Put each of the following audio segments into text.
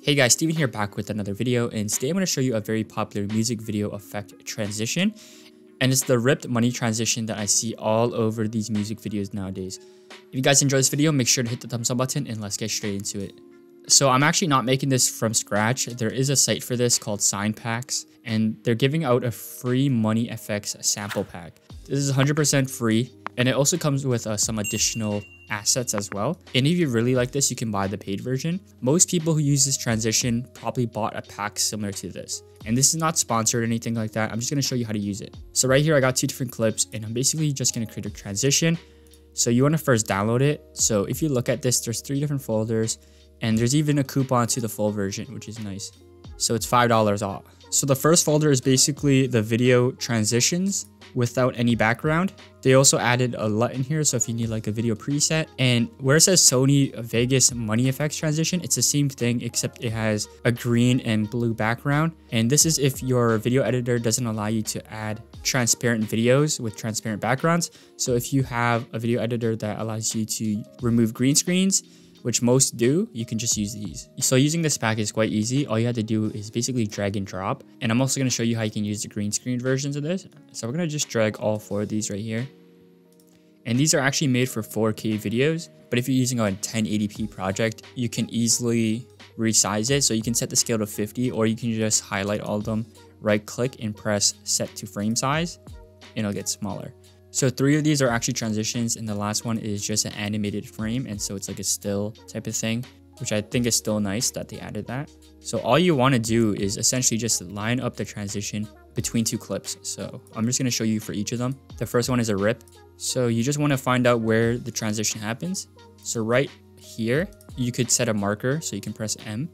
Hey guys, Steven here back with another video, and today I'm going to show you a very popular music video effect transition, and it's the ripped money transition that I see all over these music videos nowadays. If you guys enjoy this video, make sure to hit the thumbs up button and let's get straight into it. So I'm actually not making this from scratch. There is a site for this called Signpacks, and they're giving out a free money effects sample pack. This is 100% free, and it also comes with some additional assets as well. And if you really like this, you can buy the paid version. Most people who use this transition probably bought a pack similar to this. And this is not sponsored or anything like that. I'm just going to show you how to use it. So right here, I got two different clips, and I'm basically just going to create a transition. So you want to first download it. So if you look at this, there's 3 different folders, and there's even a coupon to the full version, which is nice. So it's $5 off. So the first folder is basically the video transitions without any background. They also added a LUT in here, so if you need like a video preset. And where it says Sony Vegas money effects transition, it's the same thing except it has a green and blue background. And this is if your video editor doesn't allow you to add transparent videos with transparent backgrounds. So if you have a video editor that allows you to remove green screens, which most do, you can just use these. So using this pack is quite easy. All you have to do is basically drag and drop. And I'm also going to show you how you can use the green screen versions of this. So we're going to just drag all 4 of these right here. And these are actually made for 4K videos. But if you're using a 1080p project, you can easily resize it. So you can set the scale to 50, or you can just highlight all of them, right click and press set to frame size, and it'll get smaller. So 3 of these are actually transitions, and the last one is just an animated frame, and so it's like a still type of thing, which I think is still nice that they added that. So all you want to do is essentially just line up the transition between 2 clips. So I'm just going to show you for each of them. The first one is a rip. So you just want to find out where the transition happens. So right here, you could set a marker, so you can press M,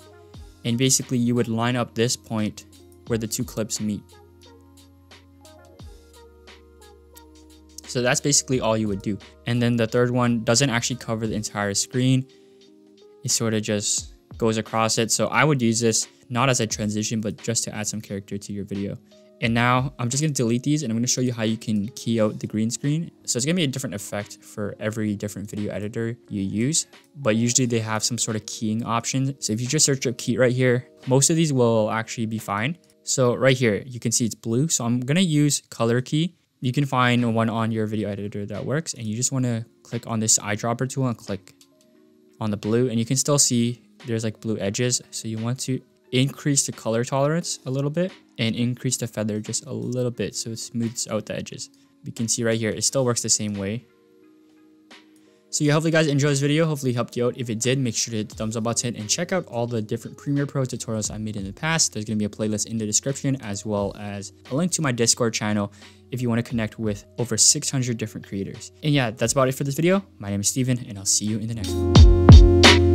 and basically you would line up this point where the 2 clips meet. So that's basically all you would do. And then the third one doesn't actually cover the entire screen. It sort of just goes across it. So I would use this not as a transition, but just to add some character to your video. And now I'm just going to delete these, and I'm going to show you how you can key out the green screen. So it's going to be a different effect for every different video editor you use, but usually they have some sort of keying option. So if you just search up key right here, most of these will actually be fine. So right here, you can see it's blue. So I'm going to use color key. You can find one on your video editor that works, and you just want to click on this eyedropper tool and click on the blue, and you can still see there's like blue edges. So you want to increase the color tolerance a little bit and increase the feather just a little bit so it smooths out the edges. You can see right here, it still works the same way. So yeah, hopefully you guys enjoyed this video. Hopefully it helped you out. If it did, make sure to hit the thumbs up button and check out all the different Premiere Pro tutorials I made in the past. There's going to be a playlist in the description, as well as a link to my Discord channel if you want to connect with over 600 different creators. And yeah, that's about it for this video. My name is Steven, and I'll see you in the next one.